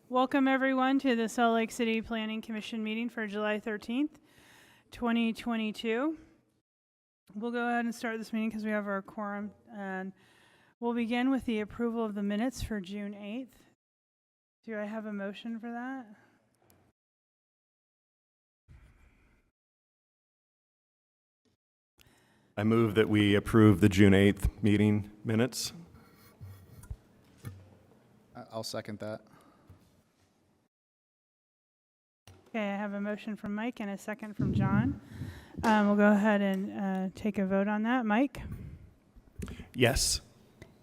Welcome everyone to the Salt Lake City Planning Commission meeting for July 13th, 2022. We'll go ahead and start this meeting because we have our quorum, and we'll begin with the approval of the minutes for June 8th. Do I have a motion for that? I move that we approve the June 8th meeting minutes. I'll second that. Okay, I have a motion from Mike and a second from John. We'll go ahead and take a vote on that. Mike? Yes.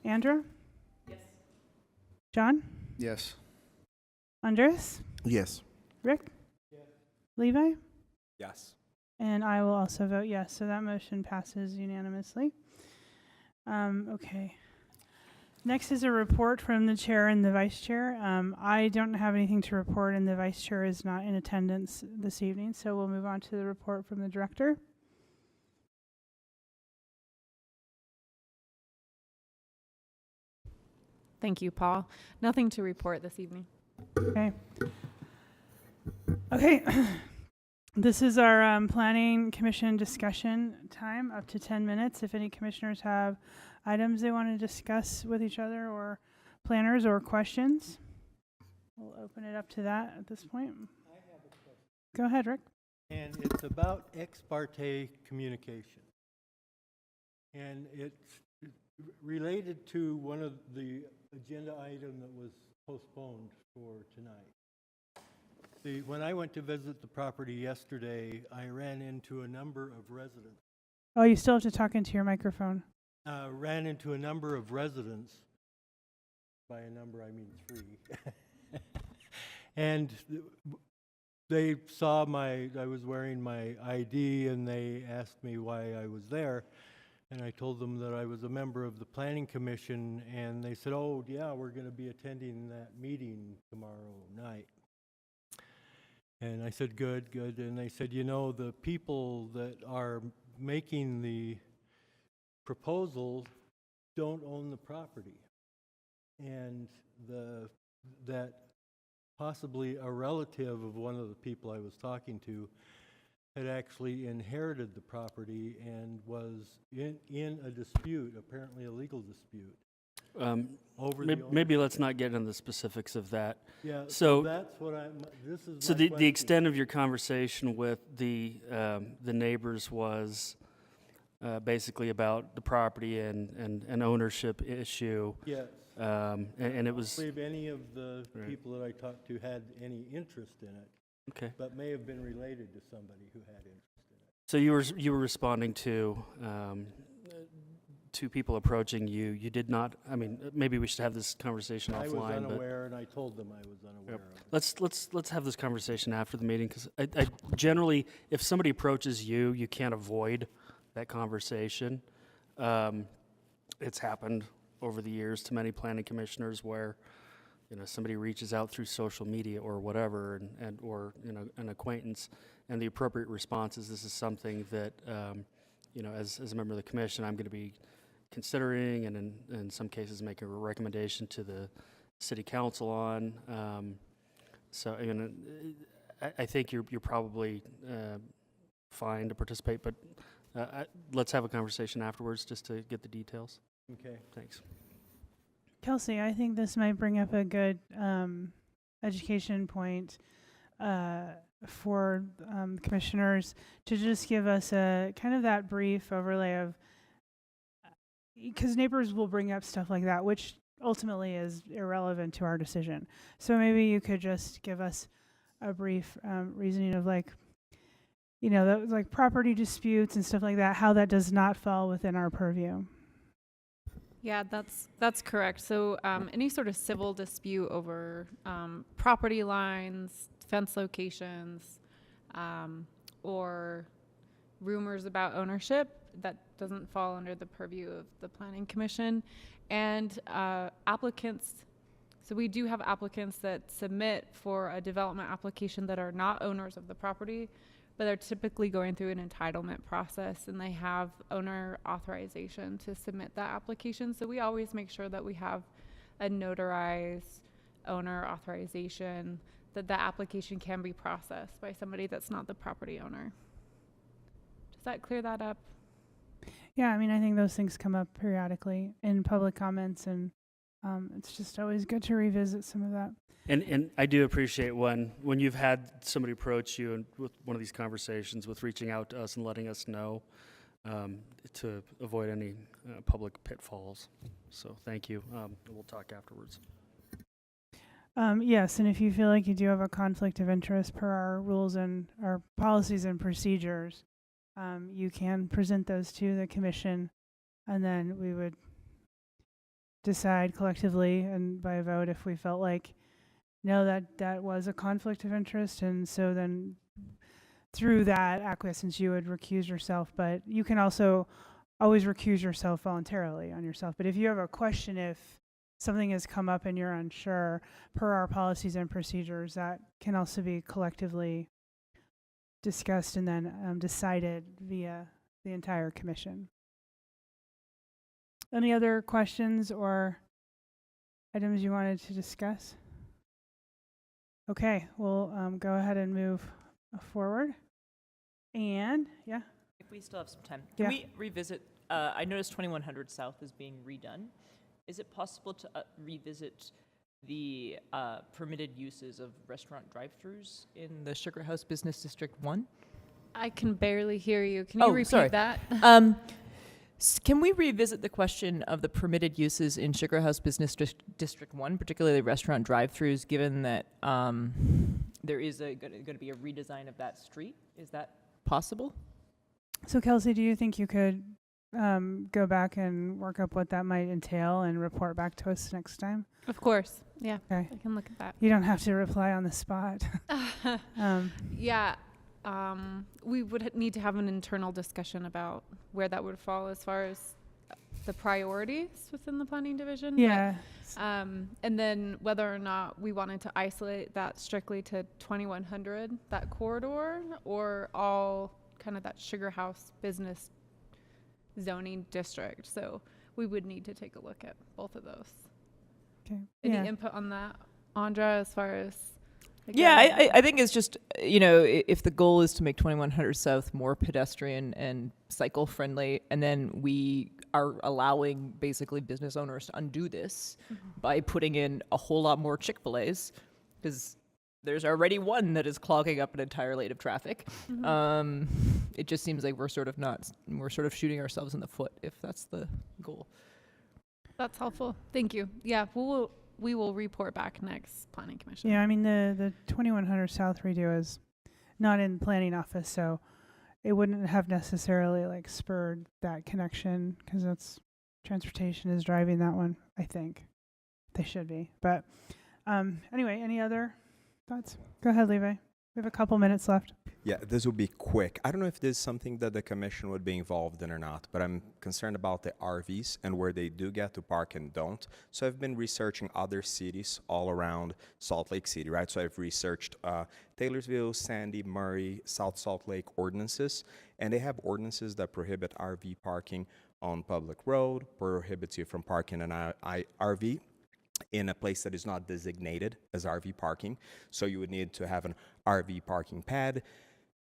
Andrew? Yes. John? Yes. Andres? Yes. Rick? Yes. Levi? Yes. And I will also vote yes, so that motion passes unanimously. Okay. Next is a report from the chair and the vice chair. I don't have anything to report, and the vice chair is not in attendance this evening, so we'll move on to the report from the director. Thank you, Paul. Nothing to report this evening. Okay. Okay. This is our planning commission discussion time, up to 10 minutes. If any commissioners have items they want to discuss with each other, or planners, or questions, we'll open it up to that at this point. I have a question. Go ahead, Rick. And it's about ex parte communication. And it's related to one of the agenda item that was postponed for tonight. When I went to visit the property yesterday, I ran into a number of residents. Oh, you still have to talk into your microphone. Ran into a number of residents. By a number, I mean 3. And they saw I was wearing my ID, and they asked me why I was there. And I told them that I was a member of the Planning Commission, and they said, oh, yeah, we're going to be attending that meeting tomorrow night. And I said, good, good. And they said, you know, the people that are making the proposal don't own the property. And that possibly a relative of one of the people I was talking to had actually inherited the property and was in a dispute, apparently a legal dispute. Maybe let's not get into the specifics of that. Yeah, so that's what this is so my the extent of your conversation with the neighbors was basically about the property and an ownership issue. Yes. And it was. I don't believe any of the people that I talked to had any interest in it. Okay. But may have been related to somebody who had interest in it. So you were responding to people approaching you. You did not. I mean, maybe we should have this conversation offline. I was unaware, and I told them I was unaware of it. Let's have this conversation after the meeting, because I generally, if somebody approaches you, you can't avoid that conversation. It's happened over the years to many planning commissioners where, you know, somebody reaches out through social media or whatever, or you know, an acquaintance, and the appropriate response is, this is something that you know, as a member of the commission, I'm going to be considering, and in some cases making a recommendation to the city council on. So you know, I think you're probably fine to participate, but let's have a conversation afterwards just to get the details. Okay. Thanks. Kelsey, I think this might bring up a good education point for commissioners to just give us a kind of that brief overlay of, because neighbors will bring up stuff like that, which ultimately is irrelevant to our decision. So maybe you could just give us a brief reasoning of, like, you know, like property disputes and stuff like that, how that does not fall within our purview. Yeah, that's correct. So any sort of civil dispute over property lines, fence locations, or rumors about ownership, that doesn't fall under the purview of the Planning Commission. And applicants, so we do have applicants that submit for a development application that are not owners of the property, but they're typically going through an entitlement process, and they have owner authorization to submit that application. So we always make sure that we have a notarized owner authorization, that the application can be processed by somebody that's not the property owner. Does that clear that up? Yeah, I mean, I think those things come up periodically in public comments, and it's just always good to revisit some of that. And I do appreciate when you've had somebody approach you and with one of these conversations with reaching out to us and letting us know to avoid any public pitfalls. So thank you. We'll talk afterwards. Yes, and if you feel like you do have a conflict of interest per our rules and our policies and procedures, you can present those to the commission, and then we would decide collectively and by a vote if we felt like, no, that was a conflict of interest, and so then through that acquiescence you would recuse yourself. But you can also always recuse yourself voluntarily on yourself. But if you have a question, if something has come up and you're unsure, per our policies and procedures, that can also be collectively discussed and then decided via the entire commission. Any other questions or items you wanted to discuss? Okay, we'll go ahead and move forward. And, yeah. If we still have some time, Yeah. can we revisit, I noticed 2100 South is being redone. Is it possible to revisit the permitted uses of restaurant drive-thrus in the Sugar House Business District 1? I can barely hear you. Can you Oh, repeat sorry. that? Can we revisit the question of the permitted uses in Sugar House Business District 1, particularly restaurant drive-thrus, given that there is going to be a redesign of that street? Is that possible? So Kelsey, do you think you could go back and work up what that might entail and report back to us next time? Of course. Yeah. Okay. I can look at that. You don't have to reply on the spot. Yeah. We would need to have an internal discussion about where that would fall as far as the priorities within the planning division. Yeah. And then whether or not we wanted to isolate that strictly to 2100, that corridor, or all kind of that Sugar House business zoning district. So we would need to take a look at both of those. Okay. Any Yeah. input on that, Andra, as far as? Yeah, I think it's just, if the goal is to make 2100 South more pedestrian and cycle friendly, and then we are allowing basically business owners to undo this by putting in a whole lot more Chick-fil-A's, because there's already one that is clogging up an entire lane of traffic. It just seems like we're sort of shooting ourselves in the foot if that's the goal. That's helpful. Thank you. Yeah, we will report back next planning commission. Yeah, I mean, the 2100 South redo is not in planning office, so it wouldn't have necessarily like spurred that connection, because that's transportation is driving that one. I think they should be. But anyway, any other thoughts? Go ahead, Levi. We have a couple minutes left. Yeah, this will be quick. I don't know if this is something that the commission would be involved in or not, but I'm concerned about the RVs and where they do get to park and don't. So I've been researching other cities all around Salt Lake City, right? So I've researched Taylorsville, Sandy, Murray, South Salt Lake ordinances, and they have ordinances that prohibit RV parking on public road, prohibits you from parking an RV in a place that is not designated as RV parking. So you would need to have an RV parking pad.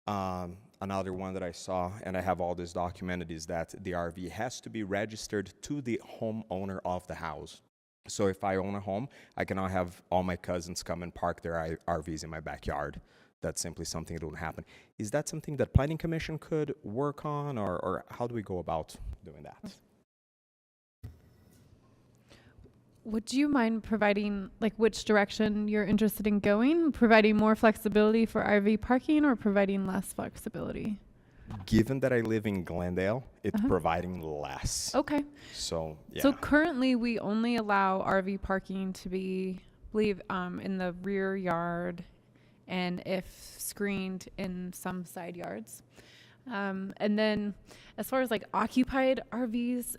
Another one that I saw, and I have all this documented, is that the RV has to be registered to the homeowner of the house. So if I own a home, I cannot have all my cousins come and park their RVs in my backyard. That's simply something that won't happen. Is that something that Planning Commission could work on, or how do we go about doing that? Would you mind providing like which direction you're interested in going? Providing more flexibility for RV parking or providing less flexibility? Given that I live in Glendale, it's providing less. Okay. So, yeah. So currently we only allow RV parking to be, I believe, in the rear yard and if screened in some side yards. And then as far as like occupied RVs,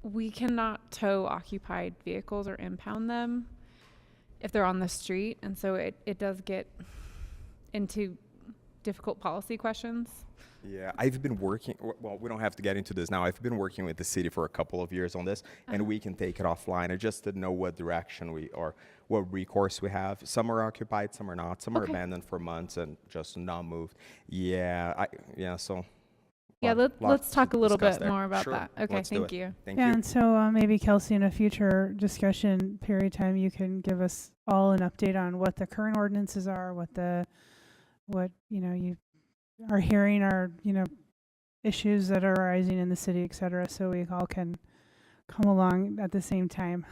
we cannot tow occupied vehicles or impound them if they're on the street. And so it does get into difficult policy questions. Yeah, I've been working, well, we don't have to get into this now. I've been working with the city for a couple of years on this, and we can take it offline. I just didn't know what direction or what recourse we have. Some are occupied, some are not. Some are Okay. abandoned for months and just not moved. Yeah, so. Yeah, lot let's to talk a little discuss bit there. more about Sure, that. Okay, let's do thank it. you. Thank Yeah, you. and so maybe Kelsey, in a future discussion period time, you can give us all an update on what the current ordinances are, what you are hearing are issues that are arising in the city, et cetera, so we all can come along at the same time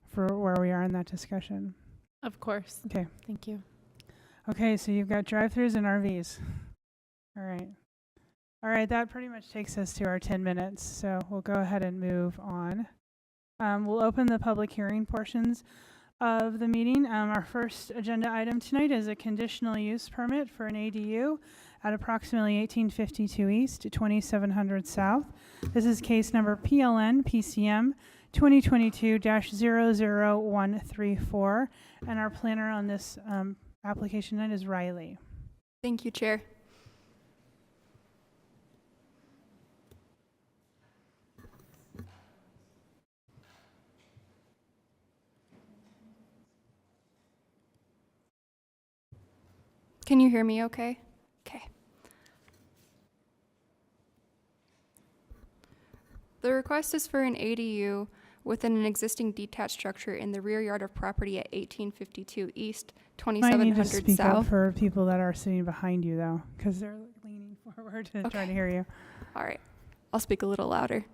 for where we are in that discussion. Of course. Okay. Thank you. Okay, so you've got drive-throughs and RVs. All right, that pretty much takes us to our 10 minutes, so we'll go ahead and move on. We'll open the public hearing portions of the meeting. Our first agenda item tonight is a conditional use permit for an ADU at approximately 1852 East, 2700 South. This is case number PLN PCM 2022-00134, and our planner on this application tonight is Riley. Thank you, Chair. Can you hear me okay? Okay. The request is for an ADU within an existing detached structure in the rear yard of property at 1852 East, Might need to 2700 speak up South. for people that are sitting behind you, though, because they're leaning forward to try to Okay. hear you. All right, I'll speak a little louder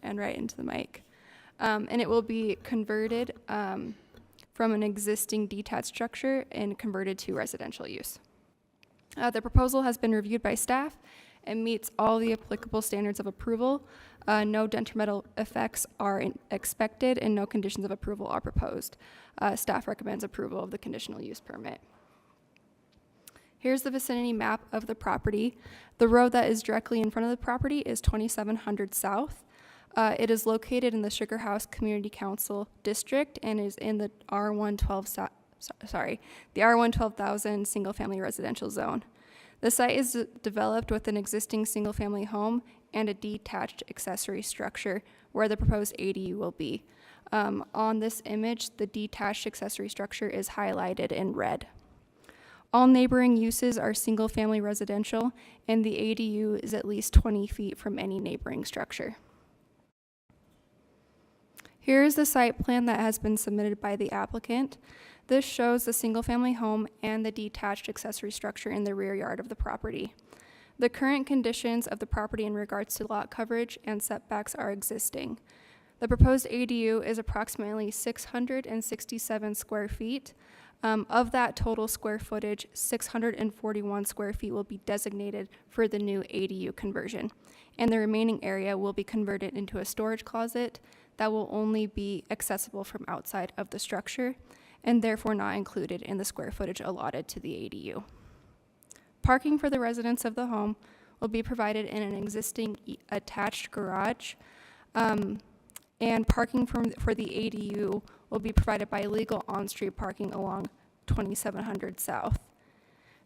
and right into the mic. And it will be converted from an existing detached structure and converted to residential use. The proposal has been reviewed by staff and meets all the applicable standards of approval. No detrimental effects are expected and no conditions of approval are proposed. Staff recommends approval of the conditional use permit. Here's the vicinity map of the property. The road that is directly in front of the property is 2700 South. It is located in the Sugar House Community Council District and is in the the R112,000 single-family residential zone. The site is developed with an existing single-family home and a detached accessory structure where the proposed ADU will be. On this image, the detached accessory structure is highlighted in red. All neighboring uses are single-family residential, and the ADU is at least 20 feet from any neighboring structure. Here is the site plan that has been submitted by the applicant. This shows the single-family home and the detached accessory structure in the rear yard of the property. The current conditions of the property in regards to lot coverage and setbacks are existing. The proposed ADU is approximately 667 square feet. Of that total square footage, 641 square feet will be designated for the new ADU conversion, and the remaining area will be converted into a storage closet that will only be accessible from outside of the structure and therefore not included in the square footage allotted to the ADU. Parking for the residents of the home will be provided in an existing attached garage, and parking for the ADU will be provided by legal on-street parking along 2700 South.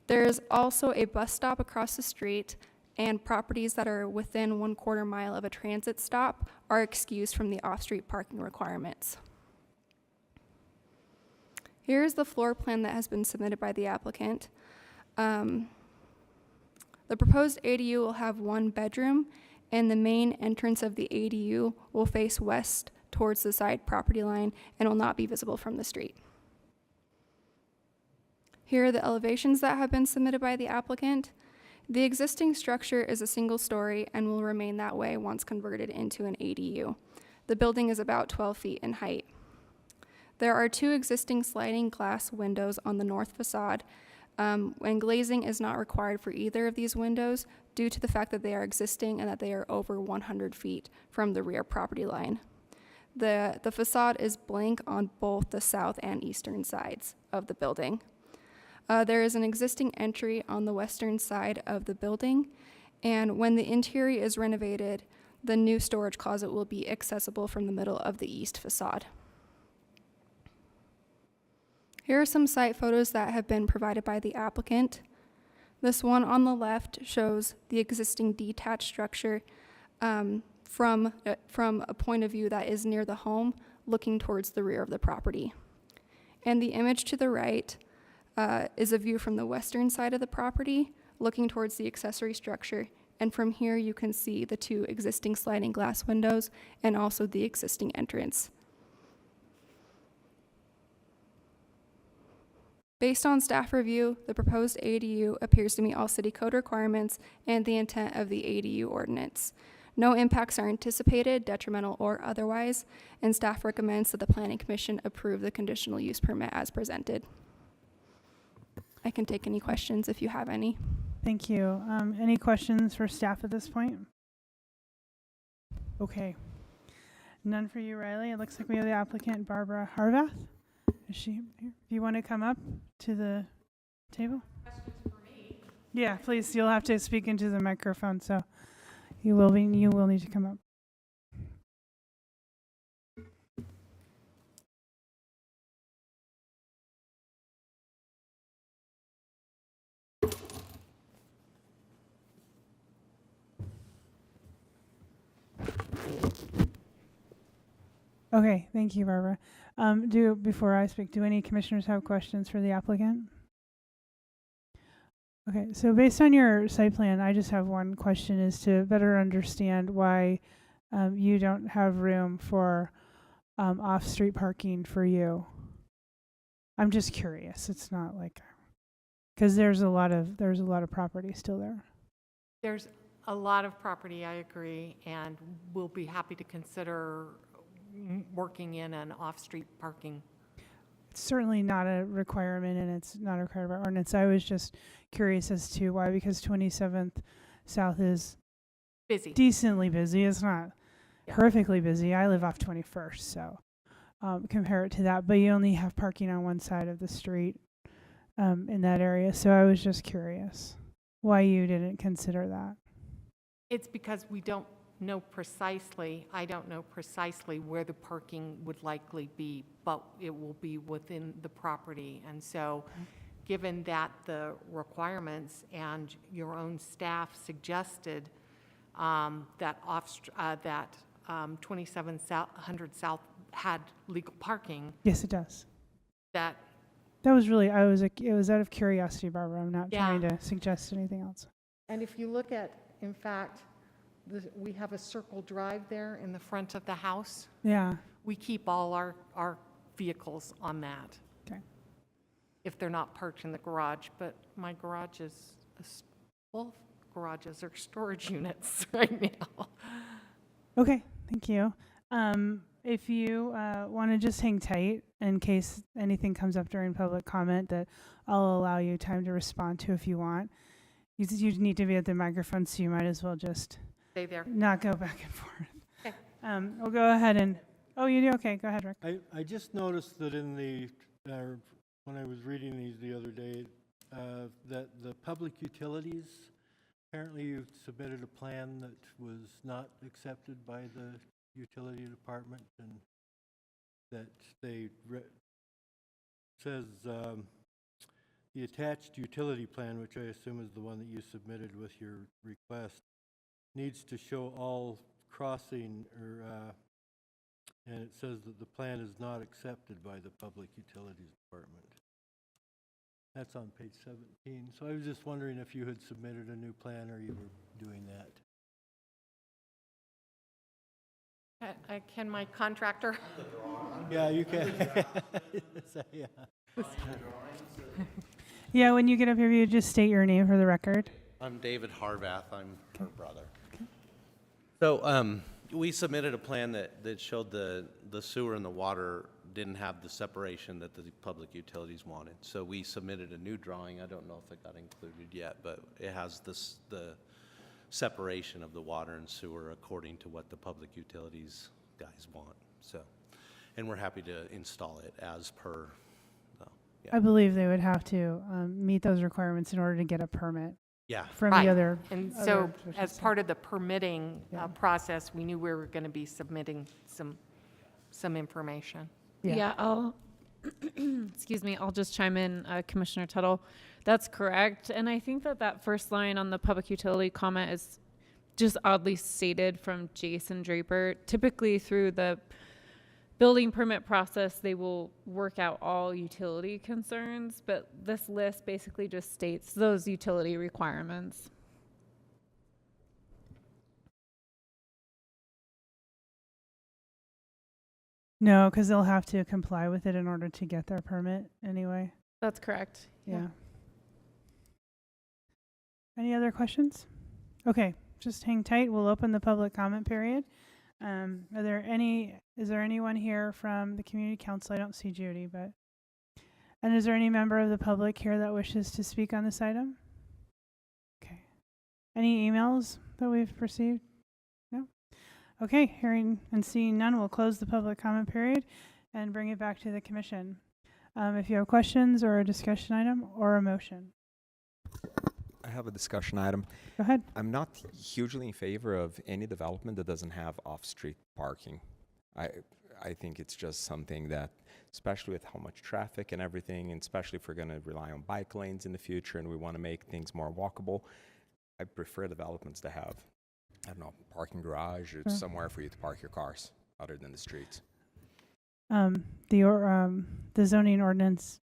There is also a bus stop across the street, and properties that are within 1/4 mile of a transit stop are excused from the off-street parking requirements. Here is the floor plan that has been submitted by the applicant. The proposed ADU will have one bedroom, and the main entrance of the ADU will face west towards the side property line and will not be visible from the street. Here are the elevations that have been submitted by the applicant. The existing structure is a single story and will remain that way once converted into an ADU. The building is about 12 feet in height. There are 2 existing sliding glass windows on the north facade, and glazing is not required for either of these windows due to the fact that they are existing and that they are over 100 feet from the rear property line. The facade is blank on both the south and eastern sides of the building. There is an existing entry on the western side of the building, and when the interior is renovated, the new storage closet will be accessible from the middle of the east facade. Here are some site photos that have been provided by the applicant. This one on the left shows the existing detached structure from a point of view that is near the home, looking towards the rear of the property. And the image to the right is a view from the western side of the property, looking towards the accessory structure. And from here, you can see the 2 existing sliding glass windows and also the existing entrance. Based on staff review, the proposed ADU appears to meet all city code requirements and the intent of the ADU ordinance. No impacts are anticipated, detrimental or otherwise, and staff recommends that the Planning Commission approve the conditional use permit as presented. I can take any questions if you have any. Thank you. Any questions for staff at this point? Okay. None for you, Riley. It looks like we have the applicant, Barbara Harvath. Is she here? If you want to come up to the table? Questions for me? Yeah, please. You'll have to speak into the microphone, so you will need to come up. Okay, thank you, Barbara. Before I speak, do any commissioners have questions for the applicant? Okay, so based on your site plan, I just have one question, is to better understand why you don't have room for off-street parking for you. I'm just curious. It's not like, because there's a lot of property still there. There's a lot of property, I agree, and we'll be happy to consider working in an off-street parking. It's certainly not a requirement, and it's not required by ordinance. I was just curious as to why, because 27th South is Busy. decently busy. It's not horrifically busy. I live off 21st, so compare it to that. But you only have parking on one side of the street in that area. So I was just curious why you didn't consider that. It's because we don't know precisely, I don't know precisely where the parking would likely be, but it will be within the property. And so, given that the requirements and your own staff suggested that 2700 South had legal parking, Yes, it does. that That was really, it was out of curiosity, Barbara. I'm not Yeah. trying to suggest anything else. And if you look at, in fact, we have a circle drive there in the front of the house. Yeah. We keep all our vehicles on that. Okay. If they're not parked in the garage, but my garage is, both garages are storage units right now. Okay, thank you. If you want to just hang tight in case anything comes up during public comment that I'll allow you time to respond to if you want. You need to be at the microphone, so you might as well just Stay there. not go back and forth. Okay. We'll go ahead and, oh, you do? Okay, go ahead, Rick. I just noticed that in the, when I was reading these the other day, that the public utilities, apparently you submitted a plan that was not accepted by the utility department, and that says the attached utility plan, which I assume is the one that you submitted with your request, needs to show all crossing, or and it says that the plan is not accepted by the Public Utilities Department. That's on page 17. So I was just wondering if you had submitted a new plan or you were doing that. Can my contractor? Yeah, you can. So, yeah. Yeah, when you get up here, you just state your name for the record. I'm David Harvath. I'm her brother. So we submitted a plan that showed the sewer and the water didn't have the separation that the public utilities wanted. So we submitted a new drawing. I don't know if it got included yet, but it has the separation of the water and sewer according to what the public utilities guys want. So, and we're happy to install it as per. Yeah. I believe they would have to meet those requirements in order to get a permit Yeah. from Right. the other. And other so, officials. as part of the permitting Yeah. process, we knew we were going to be submitting some information. Yeah. Yeah, excuse me, I'll just chime in, Commissioner Tuttle. That's correct. And I think that that first line on the public utility comment is just oddly stated from Jason Draper. Typically through the building permit process, they will work out all utility concerns, but this list basically just states those utility requirements. No, because they'll have to comply with it in order to get their permit anyway. That's correct. Yeah. Any other questions? Okay, just hang tight. We'll open the public comment period. Is there anyone here from the community council? I don't see Judy, but. And is there any member of the public here that wishes to speak on this item? Okay. Any emails that we've received? No? Okay, hearing and seeing none, we'll close the public comment period and bring it back to the commission. If you have questions or a discussion item or a motion. I have a discussion item. Go ahead. I'm not hugely in favor of any development that doesn't have off-street parking. I think it's just something that, especially with how much traffic and everything, and especially if we're going to rely on bike lanes in the future and we want to make things more walkable, I prefer developments to have, I don't know, parking garage or somewhere for you to park your cars other than the streets. The zoning ordinance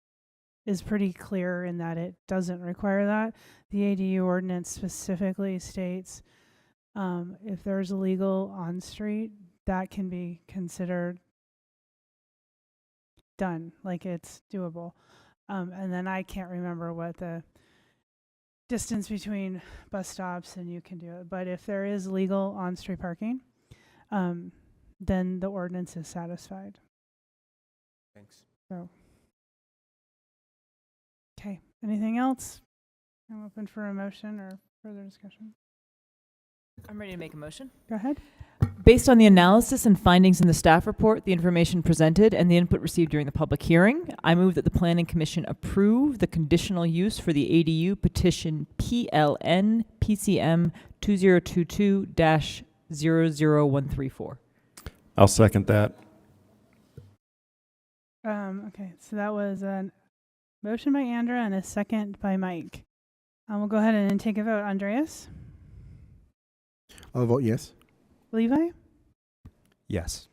is pretty clear in that it doesn't require that. The ADU ordinance specifically states if there's illegal on street, that can be considered done, like it's doable. And then I can't remember what the distance between bus stops and you can do it. But if there is legal on-street parking, then the ordinance is satisfied. Thanks. So, okay. Anything else? I'm open for a motion or further discussion. I'm ready to make a motion. Go ahead. Based on the analysis and findings in the staff report, the information presented, and the input received during the public hearing, I move that the Planning Commission approve the conditional use for the ADU petition PLN PCM 2022-00134. I'll second that. Okay, so that was a motion by Andrea and a second by Mike. We'll go ahead and take a vote. Andreas? I'll vote yes. Levi? Yes.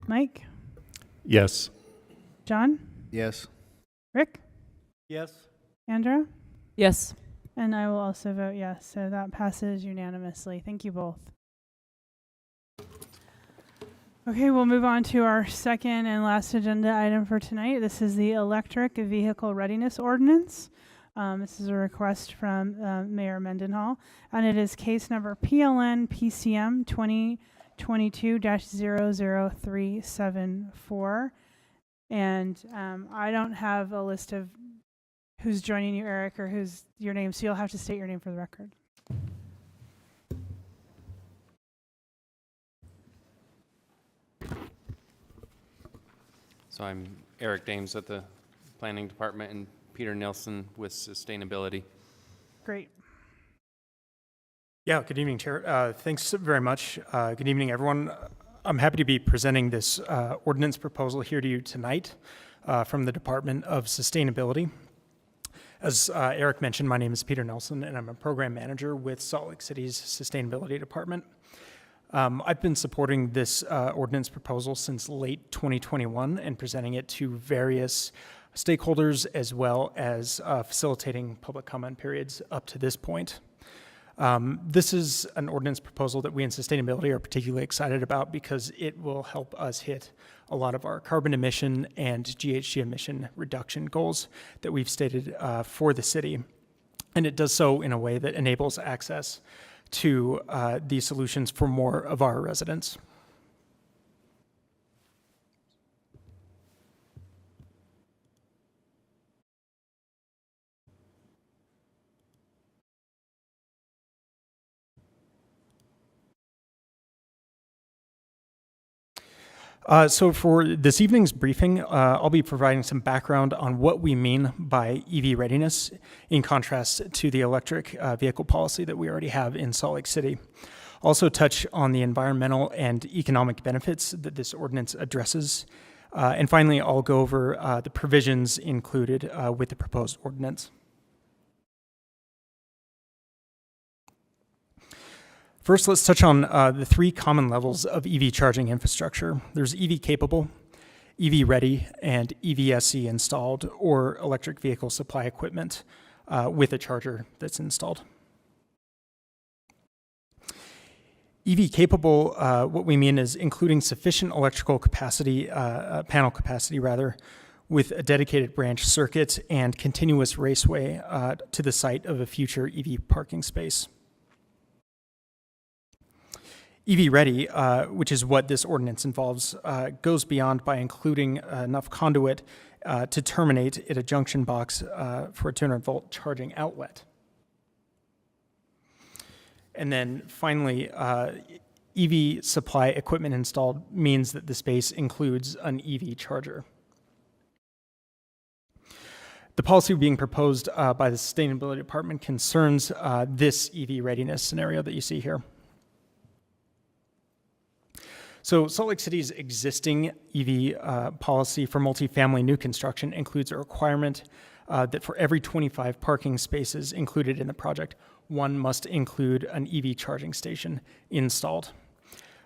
Mike? Yes. John? Yes. Rick? Yes? Andrea? Yes. And I will also vote yes. So that passes unanimously. Thank you both. Okay, we'll move on to our second and last agenda item for tonight. This is the Electric Vehicle Readiness Ordinance. This is a request from Mayor Mendenhall, and it is case number PLN PCM 2022-00374. And I don't have a list of who's joining you, Eric, or who's your name, so you'll have to state your name for the record. So I'm Eric Dames at the Planning Department and Peter Nilsson with Sustainability. Great. Yeah, good evening, Chair. Thanks very much. Good evening, everyone. I'm happy to be presenting this ordinance proposal here to you tonight from the Department of Sustainability. As Eric mentioned, my name is Peter Nelson, and I'm a program manager with Salt Lake City's Sustainability Department. I've been supporting this ordinance proposal since late 2021 and presenting it to various stakeholders as well as facilitating public comment periods up to this point. This is an ordinance proposal that we in sustainability are particularly excited about because it will help us hit a lot of our carbon emission and GHG emission reduction goals that we've stated for the city. And it does so in a way that enables access to these solutions for more of our residents. So for this evening's briefing, I'll be providing some background on what we mean by EV readiness in contrast to the electric vehicle policy that we already have in Salt Lake City. Also touch on the environmental and economic benefits that this ordinance addresses And finally, I'll go over the provisions included with the proposed ordinance. First, let's touch on the three common levels of EV charging infrastructure. There's EV capable, EV ready, and EVSE installed, or electric vehicle supply equipment with a charger that's installed. EV capable, what we mean is including sufficient electrical capacity, panel capacity rather, with a dedicated branch circuit and continuous raceway to the site of a future EV parking space. EV ready, which is what this ordinance involves, goes beyond by including enough conduit to terminate at a junction box for a 200-volt charging outlet. And then finally, EV supply equipment installed means that the space includes an EV charger. The policy being proposed by the Sustainability Department concerns this EV readiness scenario that you see here. So Salt Lake City's existing EV policy for multifamily new construction includes a requirement that for every 25 parking spaces included in the project, one must include an EV charging station installed.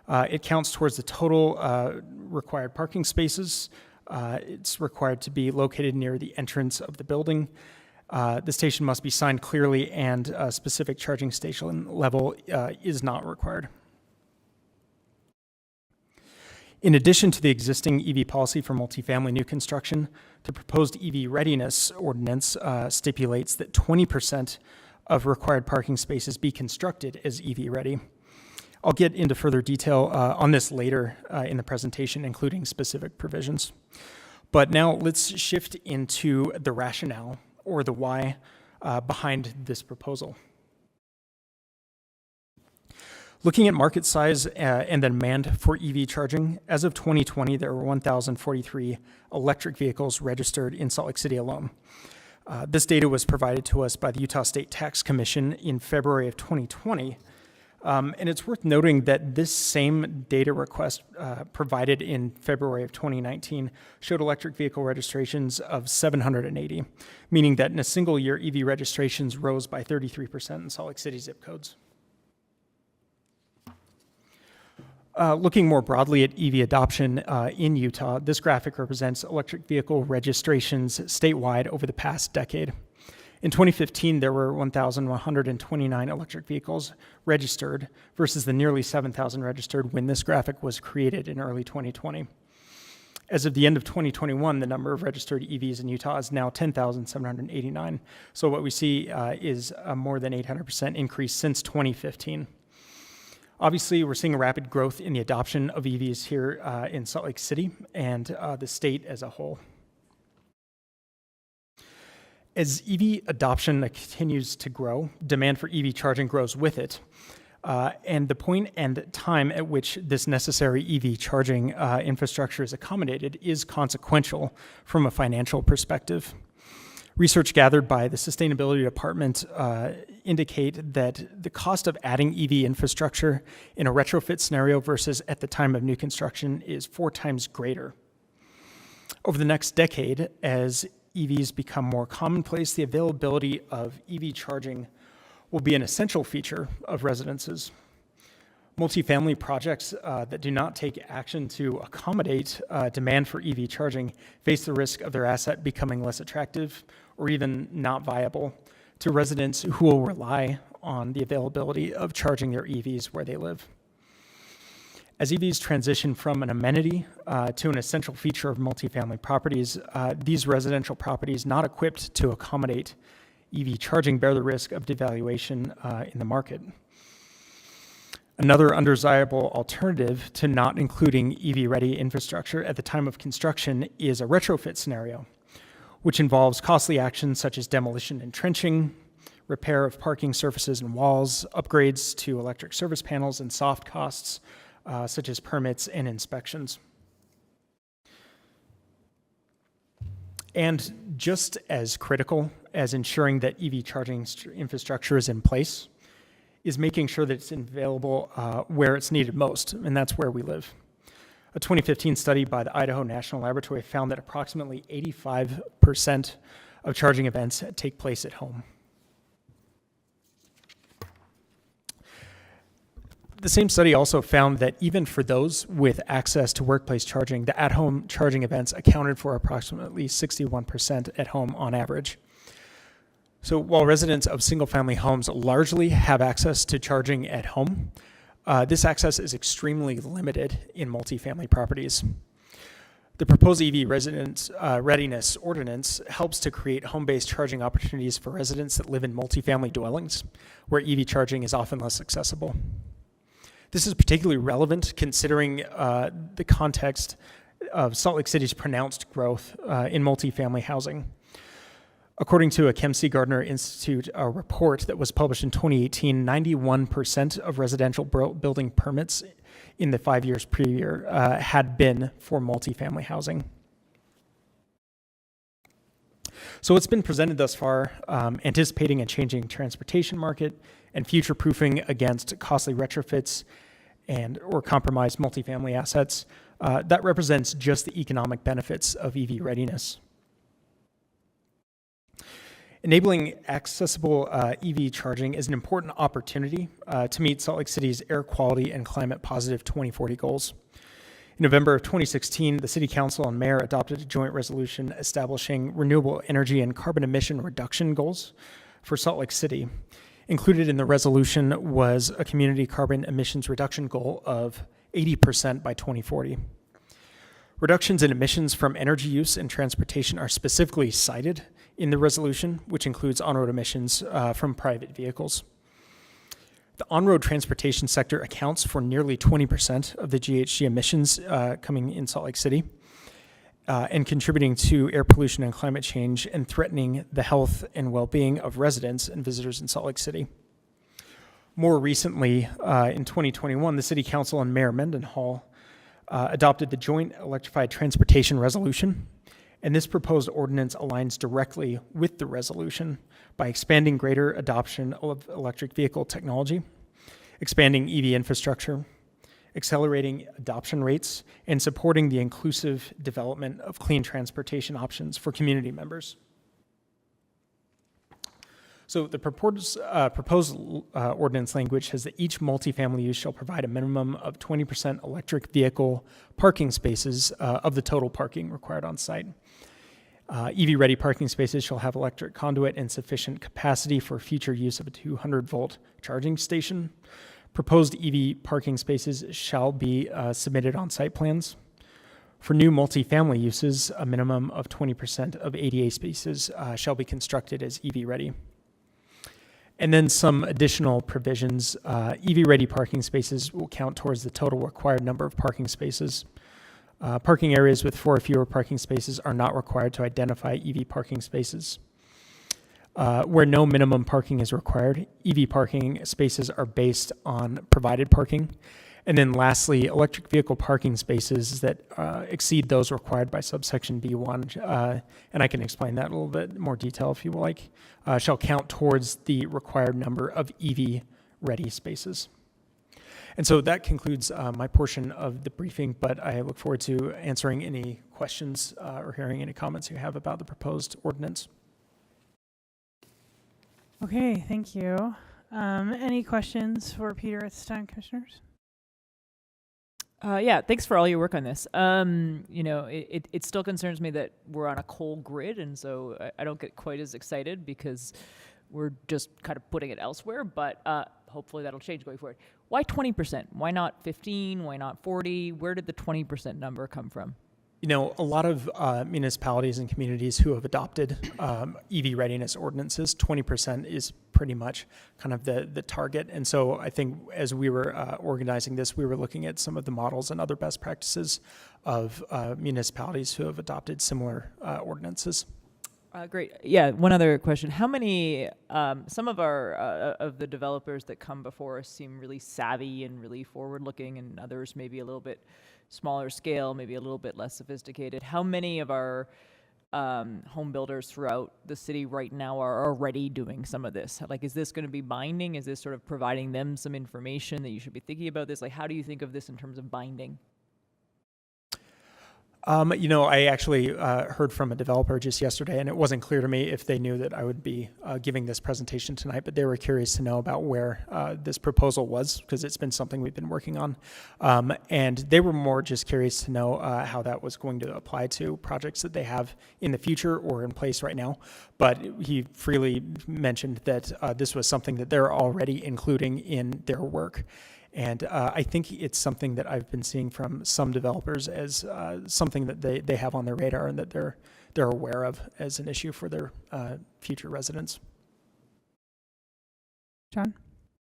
It counts towards the total required parking spaces. It's required to be located near the entrance of the building. The station must be signed clearly, and a specific charging station level is not required. In addition to the existing EV policy for multifamily new construction, the proposed EV readiness ordinance stipulates that 20% of required parking spaces be constructed as EV ready. I'll get into further detail on this later in the presentation, including specific provisions. But now let's shift into the rationale, or the why, behind this proposal. Looking at market size and the demand for EV charging, as of 2020, there were 1,043 electric vehicles registered in Salt Lake City alone. This data was provided to us by the Utah State Tax Commission in February of 2020. And it's worth noting that this same data request provided in February of 2019 showed electric vehicle registrations of 780, meaning that in a single year, EV registrations rose by 33% in Salt Lake City zip codes. Looking more broadly at EV adoption in Utah, this graphic represents electric vehicle registrations statewide over the past decade. In 2015, there were 1,129 electric vehicles registered versus the nearly 7,000 registered when this graphic was created in early 2020. As of the end of 2021, the number of registered EVs in Utah is now 10,789. So what we see is a more than 800% increase since 2015. Obviously, we're seeing a rapid growth in the adoption of EVs here in Salt Lake City and the state as a whole. As EV adoption continues to grow, demand for EV charging grows with it. And the point and time at which this necessary EV charging infrastructure is accommodated is consequential from a financial perspective. Research gathered by the Sustainability Department indicate that the cost of adding EV infrastructure in a retrofit scenario versus at the time of new construction is 4 times greater. Over the next decade, as EVs become more commonplace, the availability of EV charging will be an essential feature of residences. Multifamily projects that do not take action to accommodate demand for EV charging face the risk of their asset becoming less attractive or even not viable to residents who will rely on the availability of charging their EVs where they live. As EVs transition from an amenity to an essential feature of multifamily properties, these residential properties not equipped to accommodate EV charging bear the risk of devaluation in the market. Another undesirable alternative to not including EV-ready infrastructure at the time of construction is a retrofit scenario, which involves costly actions such as demolition and trenching, repair of parking surfaces and walls, upgrades to electric service panels, and soft costs such as permits and inspections. And just as critical as ensuring that EV charging infrastructure is in place is making sure that it's available where it's needed most, and that's where we live. A 2015 study by the Idaho National Laboratory found that approximately 85% of charging events take place at home. The same study also found that even for those with access to workplace charging, the at-home charging events accounted for approximately 61% at home on average. So while residents of single-family homes largely have access to charging at home, this access is extremely limited in multifamily properties. The proposed EV readiness ordinance helps to create home-based charging opportunities for residents that live in multifamily dwellings, where EV charging is often less accessible. This is particularly relevant considering the context of Salt Lake City's pronounced growth in multifamily housing. According to a Kempsey Gardner Institute report that was published in 2018, 91% of residential building permits in the 5 years prior had been for multifamily housing. So what's been presented thus far, anticipating a changing transportation market and future-proofing against costly retrofits or compromised multifamily assets, that represents just the economic benefits of EV readiness. Enabling accessible EV charging is an important opportunity to meet Salt Lake City's air quality and climate positive 2040 goals. In November of 2016, the City Council and Mayor adopted a joint resolution establishing renewable energy and carbon emission reduction goals for Salt Lake City. Included in the resolution was a community carbon emissions reduction goal of 80% by 2040. Reductions in emissions from energy use and transportation are specifically cited in the resolution, which includes on-road emissions from private vehicles. The on-road transportation sector accounts for nearly 20% of the GHG emissions coming in Salt Lake City and contributing to air pollution and climate change and threatening the health and well-being of residents and visitors in Salt Lake City. More recently, in 2021, the City Council and Mayor Mendenhall adopted the Joint Electrified Transportation Resolution, and this proposed ordinance aligns directly with the resolution by expanding greater adoption of electric vehicle technology, expanding EV infrastructure, accelerating adoption rates, and supporting the inclusive development of clean transportation options for community members. So the proposed ordinance language says that each multifamily use shall provide a minimum of 20% electric vehicle parking spaces of the total parking required on site. EV-ready parking spaces shall have electric conduit and sufficient capacity for future use of a 200-volt charging station. Proposed EV parking spaces shall be submitted on site plans. For new multifamily uses, a minimum of 20% of ADA spaces shall be constructed as EV-ready. And then some additional provisions. EV-ready parking spaces will count towards the total required number of parking spaces. Parking areas with 4 or fewer parking spaces are not required to identify EV parking spaces. Where no minimum parking is required, EV parking spaces are based on provided parking. And then lastly, electric vehicle parking spaces that exceed those required by subsection B1, and I can explain that in a little bit more detail if you like, shall count towards the required number of EV-ready spaces. And so that concludes my portion of the briefing, but I look forward to answering any questions or hearing any comments you have about the proposed ordinance. Okay, thank you. Any questions for Peter at this time, commissioners? Yeah, thanks for all your work on this. It still concerns me that we're on a coal grid, and so I don't get quite as excited because we're just kind of putting it elsewhere, but hopefully that'll change going forward. Why 20%? Why not 15? Why not 40? Where did the 20% number come from? You know, a lot of municipalities and communities who have adopted EV readiness ordinances, 20% is pretty much kind of the target. And so I think as we were organizing this, we were looking at some of the models and other best practices of municipalities who have adopted similar ordinances. Great. Yeah, one other question. How many, some of our, of the developers that come before us seem really savvy and really forward-looking, and others maybe a little bit smaller scale, maybe a little bit less sophisticated. How many of our home builders throughout the city right now are already doing some of this? Like, is this going to be binding? Is this sort of providing them some information that you should be thinking about this? Like, how do you think of this in terms of binding? I actually heard from a developer just yesterday, and it wasn't clear to me if they knew that I would be giving this presentation tonight, but they were curious to know about where this proposal was, because it's been something we've been working on. And they were more just curious to know how that was going to apply to projects that they have in the future or in place right now. But he freely mentioned that this was something that they're already including in their work. And I think it's something that I've been seeing from some developers as something that they have on their radar and that they're aware of as an issue for their future residents. John?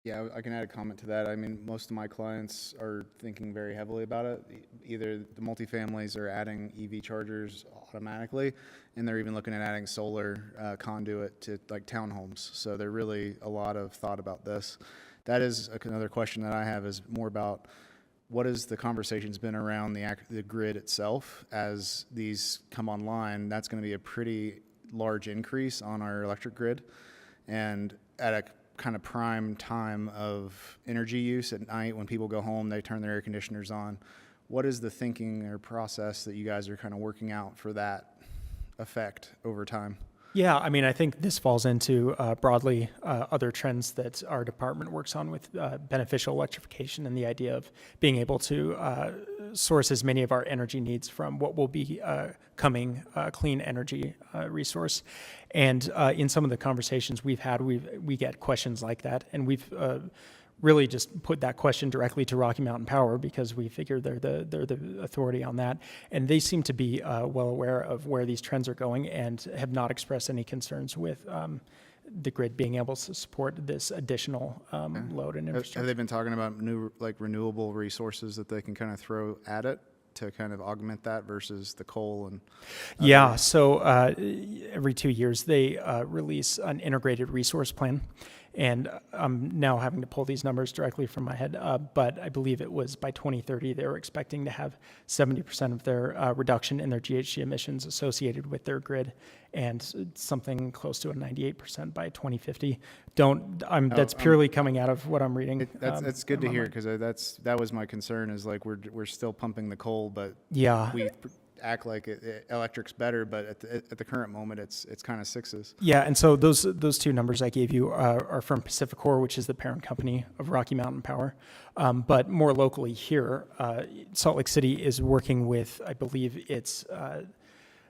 Yeah, I can add a comment to that. I mean, most of my clients are thinking very heavily about it. Either the multifamilies are adding EV chargers automatically, and they're even looking at adding solar conduit to like townhomes. So there really a lot of thought about this. That is another question that I have, is more about what has the conversations been around the grid itself as these come online. That's going to be a pretty large increase on our electric grid, and at a kind of prime time of energy use at night when people go home, they turn their air conditioners on. What is the thinking or process that you guys are kind of working out for that effect over time? Yeah, I mean, I think this falls into broadly other trends that our department works on with beneficial electrification and the idea of being able to source as many of our energy needs from what will be coming clean energy resource. And in some of the conversations we've had, we get questions like that, and we've really just put that question directly to Rocky Mountain Power because we figure they're the authority on that. And they seem to be well aware of where these trends are going and have not expressed any concerns with the grid being able to support this additional load and infrastructure. Have they been talking about new, like, renewable resources that they can kind of throw at it to kind of augment that versus the coal and yeah, so every 2 years they release an integrated resource plan. And I'm now having to pull these numbers directly from my head, but I believe it was by 2030 they were expecting to have 70% of their reduction in their GHG emissions associated with their grid, and something close to a 98% by 2050. That's purely coming out of what I'm reading. That's good to hear, because that was my concern, is like we're still pumping the coal, but yeah, we act like electric's better, but at the current moment it's kind of sixes. Yeah, and so those two numbers I gave you are from Pacificor, which is the parent company of Rocky Mountain Power. But more locally here, Salt Lake City is working with, I believe it's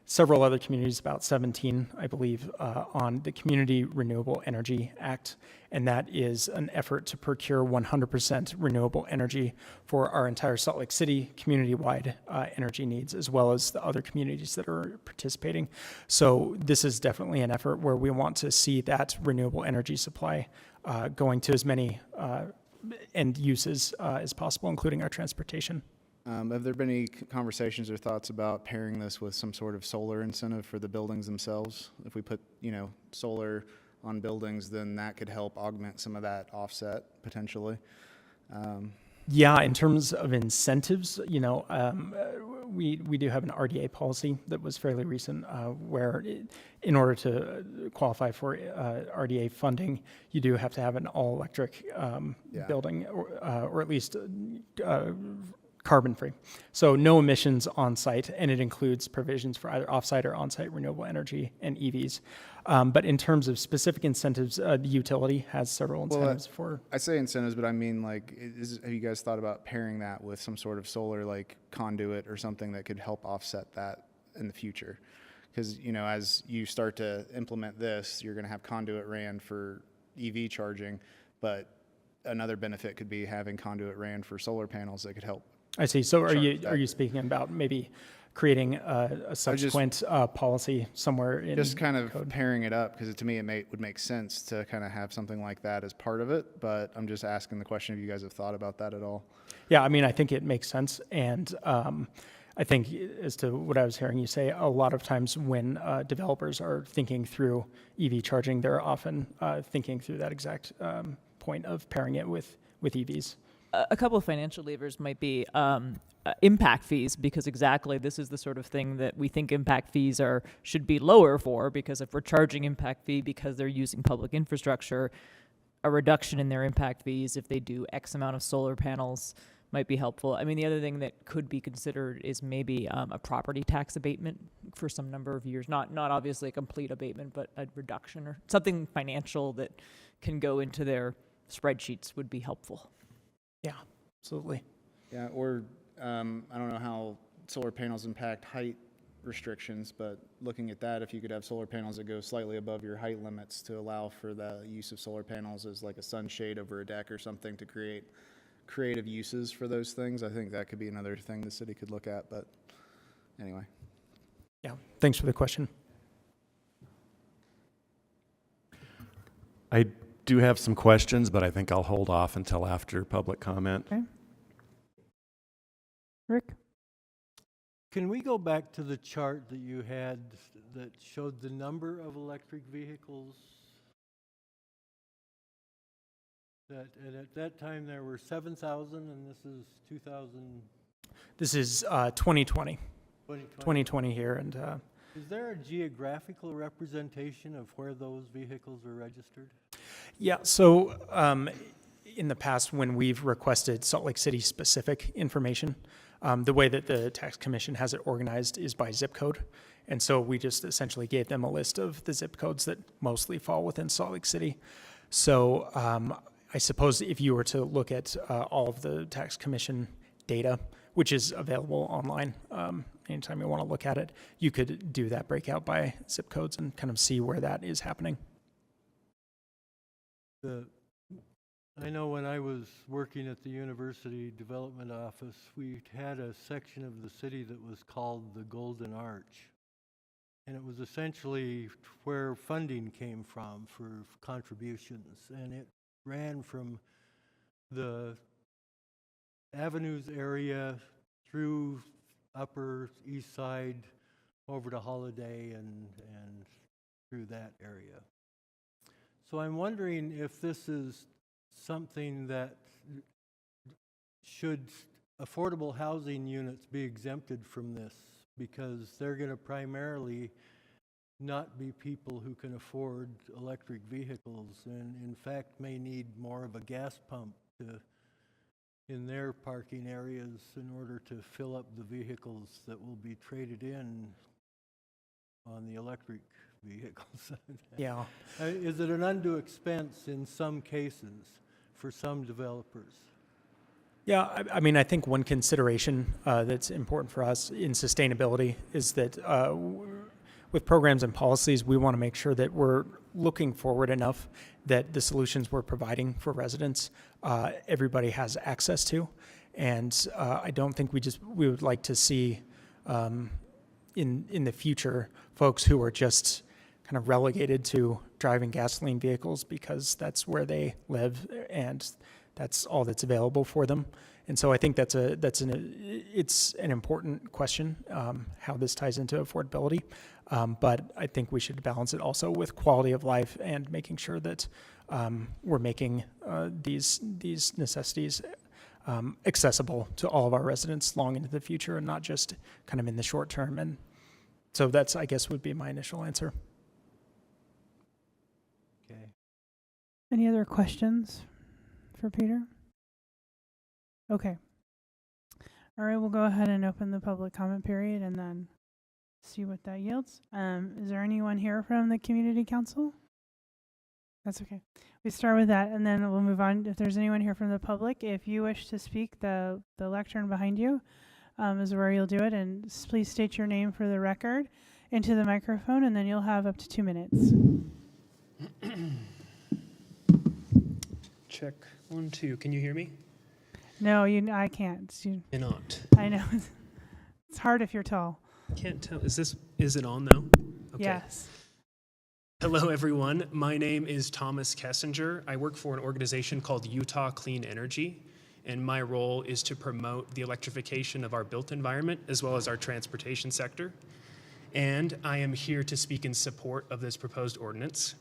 several other communities, about 17, I believe, on the Community Renewable Energy Act. And that is an effort to procure 100% renewable energy for our entire Salt Lake City community-wide energy needs, as well as the other communities that are participating. So this is definitely an effort where we want to see that renewable energy supply going to as many end uses as possible, including our transportation. Have there been any conversations or thoughts about pairing this with some sort of solar incentive for the buildings themselves? If we put, solar on buildings, then that could help augment some of that offset potentially. Yeah, in terms of incentives, we do have an RDA policy that was fairly recent, where in order to qualify for RDA funding, you do have to have an all-electric building, or at least carbon-free. So no emissions on-site, and it includes provisions for either off-site or on-site renewable energy and EVs. But in terms of specific incentives, the utility has several incentives for... I say incentives, but I mean, like, have you guys thought about pairing that with some sort of solar, like, conduit or something that could help offset that in the future? Because, as you start to implement this, you're going to have conduit ran for EV charging, but another benefit could be having conduit ran for solar panels that could help. I see. So are you speaking about maybe creating a subsequent policy somewhere in just kind of code? Pairing it up, because to me it would make sense to kind of have something like that as part of it, but I'm just asking the question if you guys have thought about that at all. Yeah, I mean, I think it makes sense, and I think as to what I was hearing you say, a lot of times when developers are thinking through EV charging, they're often thinking through that exact point of pairing it with EVs. A couple of financial levers might be impact fees, because exactly this is the sort of thing that we think impact fees should be lower for, because if we're charging impact fee because they're using public infrastructure, a reduction in their impact fees if they do X amount of solar panels might be helpful. I mean, the other thing that could be considered is maybe a property tax abatement for some number of years. Not obviously a complete abatement, but a reduction or something financial that can go into their spreadsheets would be helpful. Yeah, absolutely. Yeah, or I don't know how solar panels impact height restrictions, but looking at that, if you could have solar panels that go slightly above your height limits to allow for the use of solar panels as like a sunshade over a deck or something to create creative uses for those things, I think that could be another thing the city could look at, but anyway. Yeah, thanks for the question. I do have some questions, but I think I'll hold off until after public comment. Okay. Rick? Can we go back to the chart that you had that showed the number of electric vehicles? And at that time there were 7,000, and this is 2000. This is 2020. 2020. 2020 here, and Is there a geographical representation of where those vehicles were registered? yeah, so in the past when we've requested Salt Lake City specific information, the way that the tax commission has it organized is by zip code. And so we just essentially gave them a list of the zip codes that mostly fall within Salt Lake City. So I suppose if you were to look at all of the tax commission data, which is available online, anytime you want to look at it, you could do that breakout by zip codes and kind of see where that is happening. I know when I was working at the University Development Office, we had a section of the city that was called the Golden Arch. And it was essentially where funding came from for contributions. And it ran from the Avenues area through Upper East Side over to Holiday and through that area. So I'm wondering if this is something that should affordable housing units be exempted from this, because they're going to primarily not be people who can afford electric vehicles and in fact may need more of a gas pump in their parking areas in order to fill up the vehicles that will be traded in on the electric vehicles. Yeah. Is it an undue expense in some cases for some developers? Yeah, I mean, I think one consideration that's important for us in sustainability is that with programs and policies, we want to make sure that we're looking forward enough that the solutions we're providing for residents, everybody has access to. And I don't think we would like to see in the future folks who are just kind of relegated to driving gasoline vehicles because that's where they live and that's all that's available for them. And so I think it's an important question, how this ties into affordability. But I think we should balance it also with quality of life and making sure that we're making these necessities accessible to all of our residents long into the future and not just kind of in the short term. And so that's, I guess, would be my initial answer. Okay. Any other questions for Peter? Okay. All right, we'll go ahead and open the public comment period and then see what that yields. Is there anyone here from the community council? That's okay. We start with that and then we'll move on. If there's anyone here from the public, if you wish to speak, the lectern behind you is where you'll do it. And please state your name for the record into the microphone, and then you'll have up to 2 minutes. Check 1, 2. Can you hear me? No, I can't. Cannot. I know. It's hard if you're tall. Can't tell. Is it on though? Okay. Yes. Hello, everyone. My name is Thomas Kessinger. I work for an organization called Utah Clean Energy, and my role is to promote the electrification of our built environment as well as our transportation sector. And I am here to speak in support of this proposed ordinance.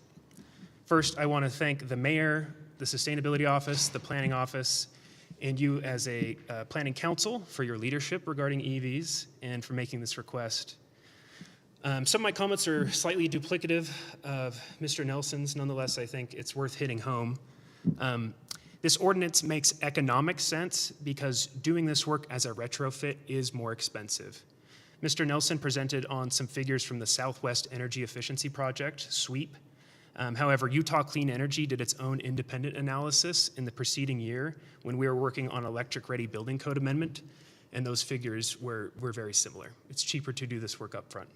First, I want to thank the mayor, the sustainability office, the planning office, and you as a planning council for your leadership regarding EVs and for making this request. Some of my comments are slightly duplicative of Mr. Nelson's. Nonetheless, I think it's worth hitting home. This ordinance makes economic sense because doing this work as a retrofit is more expensive. Mr. Nelson presented on some figures from the Southwest Energy Efficiency Project, SWEEP. However, Utah Clean Energy did its own independent analysis in the preceding year when we were working on electric-ready building code amendment, and those figures were very similar. It's cheaper to do this work up front.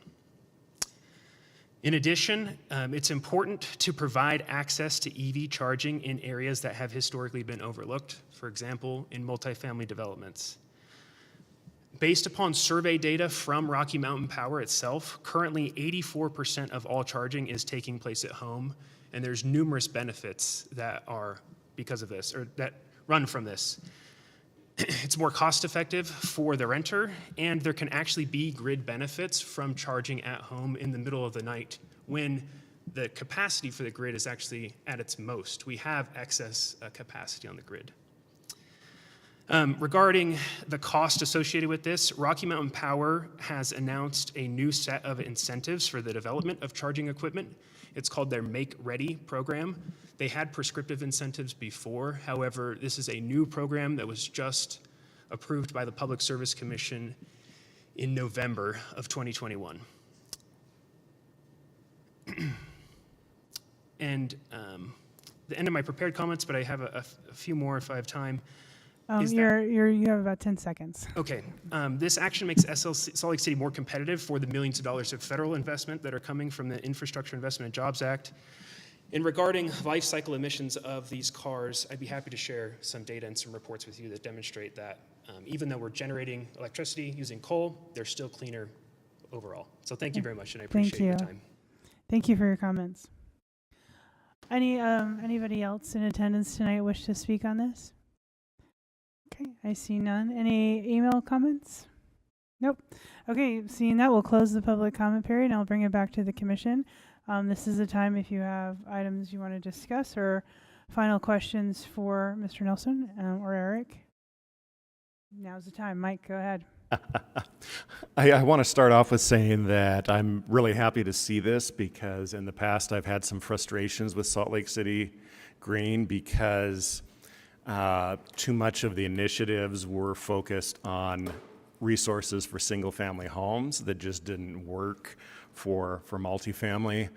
In addition, it's important to provide access to EV charging in areas that have historically been overlooked, for example, in multifamily developments. Based upon survey data from Rocky Mountain Power itself, currently 84% of all charging is taking place at home, and there's numerous benefits that are because of this, or that run from this. It's more cost-effective for the renter, and there can actually be grid benefits from charging at home in the middle of the night when the capacity for the grid is actually at its most. We have excess capacity on the grid. Regarding the cost associated with this, Rocky Mountain Power has announced a new set of incentives for the development of charging equipment. It's called their Make Ready program. They had prescriptive incentives before. However, this is a new program that was just approved by the Public Service Commission in November of 2021. And the end of my prepared comments, but I have a few more if I have time. You have about 10 seconds. Okay. This action makes Salt Lake City more competitive for the millions of dollars of federal investment that are coming from the Infrastructure Investment and Jobs Act. And regarding life cycle emissions of these cars, I'd be happy to share some data and some reports with you that demonstrate that even though we're generating electricity using coal, they're still cleaner overall. So thank you very much, and I appreciate your time. Thank you for your comments. Anybody else in attendance tonight wish to speak on this? Okay, I see none. Any email comments? Nope. Okay, seeing that, we'll close the public comment period, and I'll bring it back to the commission. This is the time if you have items you want to discuss or final questions for Mr. Nelson or Eric. Now's the time. Mike, go ahead. I want to start off with saying that I'm really happy to see this because in the past I've had some frustrations with Salt Lake City Green because too much of the initiatives were focused on resources for single-family homes that just didn't work for multifamily.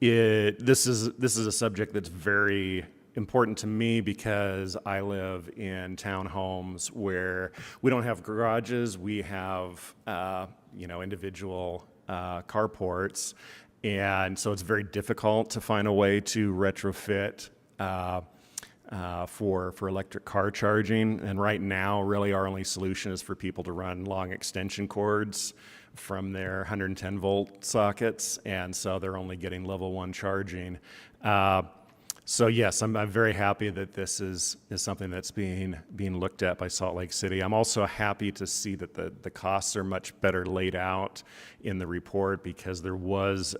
This is a subject that's very important to me because I live in townhomes where we don't have garages, we have individual carports, and so it's very difficult to find a way to retrofit for electric car charging. And right now, really our only solution is for people to run long extension cords from their 110 volt sockets, and so they're only getting level 1 charging. So yes, I'm very happy that this is something that's being looked at by Salt Lake City. I'm also happy to see that the costs are much better laid out in the report because there was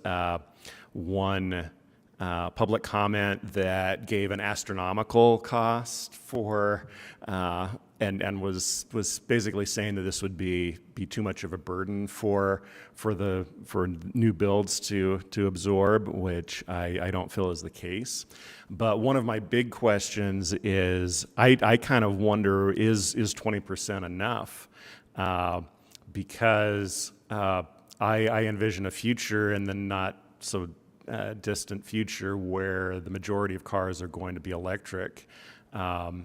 one public comment that gave an astronomical cost for and was basically saying that this would be too much of a burden for new builds to absorb, which I don't feel is the case. But one of my big questions is I kind of wonder is 20% enough? Because I envision a future in the not so distant future where the majority of cars are going to be electric.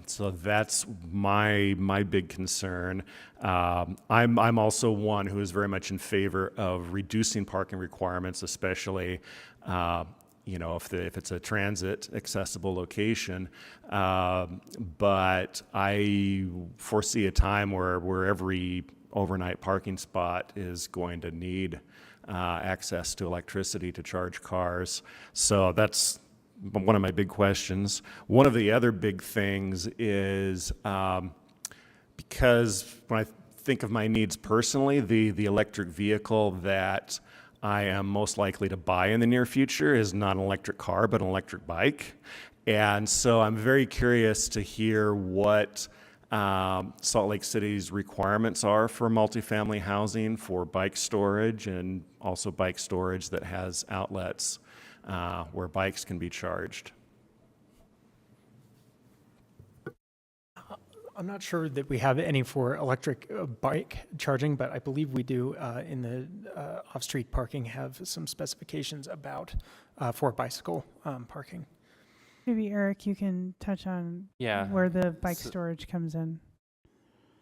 So that's my big concern. I'm also one who is very much in favor of reducing parking requirements, especially if it's a transit accessible location. But I foresee a time where every overnight parking spot is going to need access to electricity to charge cars. So that's one of my big questions. One of the other big things is because when I think of my needs personally, the electric vehicle that I am most likely to buy in the near future is not an electric car, but an electric bike. And so I'm very curious to hear what Salt Lake City's requirements are for multifamily housing for bike storage and also bike storage that has outlets where bikes can be charged. I'm not sure that we have any for electric bike charging, but I believe we do in the off-street parking have some specifications about for bicycle parking. Maybe Eric, you can touch on Yeah. where the bike So- storage comes in.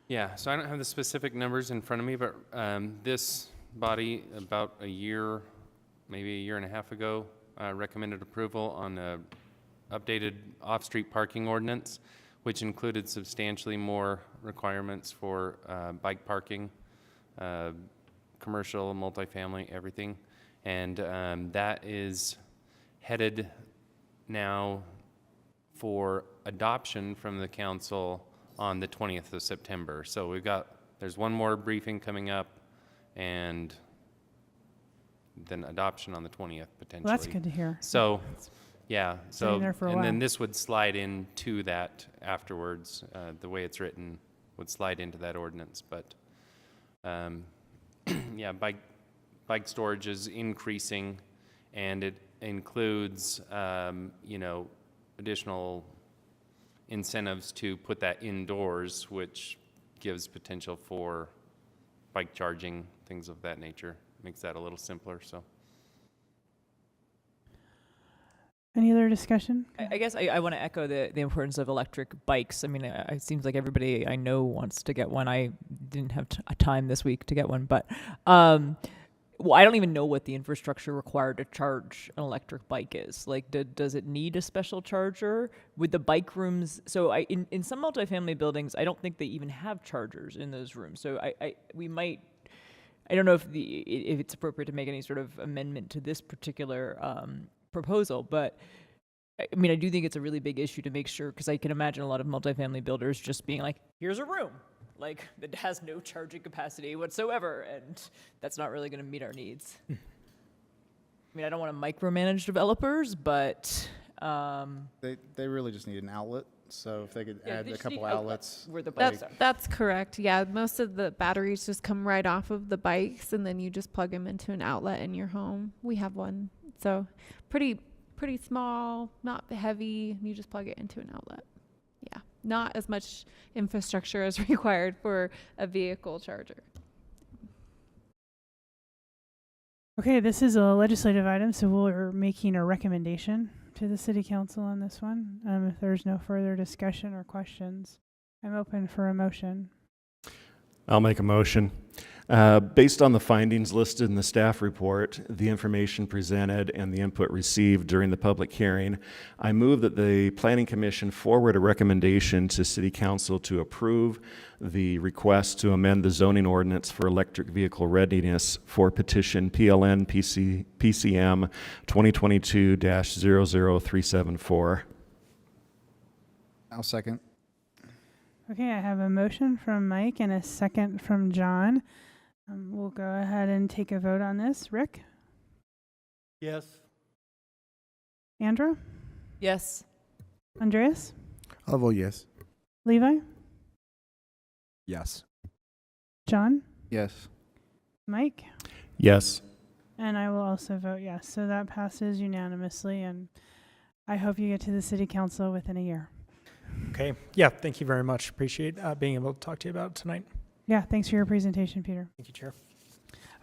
Yeah, so I don't have the specific numbers in front of me, but this body, about a year, maybe a year and a half ago, recommended approval on a updated off-street parking ordinance, which included substantially more requirements for bike parking, commercial, multifamily, everything. And that is headed now for adoption from the council on the 20th of September. So there's one more briefing coming up, and then adoption on the 20th potentially. Well, that's good to hear. So, yeah, Sitting there for a and then while. this would slide into that afterwards. The way it's written would slide into that ordinance, but yeah, bike storage is increasing, and it includes additional incentives to put that indoors, which gives potential for bike charging, things of that nature. Makes that a little simpler, so. Any other discussion? I guess I want to echo the importance of electric bikes. I mean, it seems like everybody I know wants to get one. I didn't have time this week to get one, but well, I don't even know what the infrastructure required to charge an electric bike is. Like, does it need a special charger? With the bike rooms, so in some multifamily buildings, I don't think they even have chargers in those rooms. So we might. I don't know if it's appropriate to make any sort of amendment to this particular proposal, but I mean, I do think it's a really big issue to make sure, because I can imagine a lot of multifamily builders just being like, here's a room, like, that has no charging capacity whatsoever, and that's not really going to meet our needs. I mean, I don't want to micromanage developers, but They really just need an outlet, so if they could Yeah, add they a just couple need outlets outlets. where the like- bikes are. That's correct. Yeah, most of the batteries just come right off of the bikes, and then you just plug them into an outlet in your home. We have one, so pretty small, not heavy. You just plug it into an outlet. Yeah, not as much infrastructure as required for a vehicle charger. Okay, this is a legislative item, so we're making a recommendation to the city council on this one. If there's no further discussion or questions, I'm open for a motion. I'll make a motion. Based on the findings listed in the staff report, the information presented, and the input received during the public hearing, I move that the Planning Commission forward a recommendation to City Council to approve the request to amend the zoning ordinance for electric vehicle readiness for petition PLN PCM 2022-00374. I'll second. Okay, I have a motion from Mike and a second from John. We'll go ahead and take a vote on this. Rick? Yes. Andra? Yes. Andreas? I'll vote yes. Levi? Yes. John? Yes. Mike? Yes. And I will also vote yes. So that passes unanimously, and I hope you get to the city council within a year. Okay. Yeah, thank you very much. Appreciate being able to talk to you about it tonight. Yeah, thanks for your presentation, Peter. Thank you, Chair.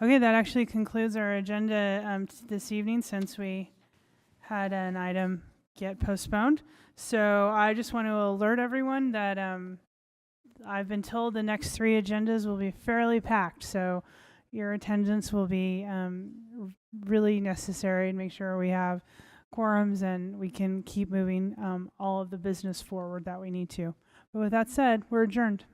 Okay, that actually concludes our agenda this evening, since we had an item get postponed. So I just want to alert everyone that I've been told the next 3 agendas will be fairly packed. So your attendance will be really necessary, and make sure we have quorums and we can keep moving all of the business forward that we need to. But with that said, we're adjourned.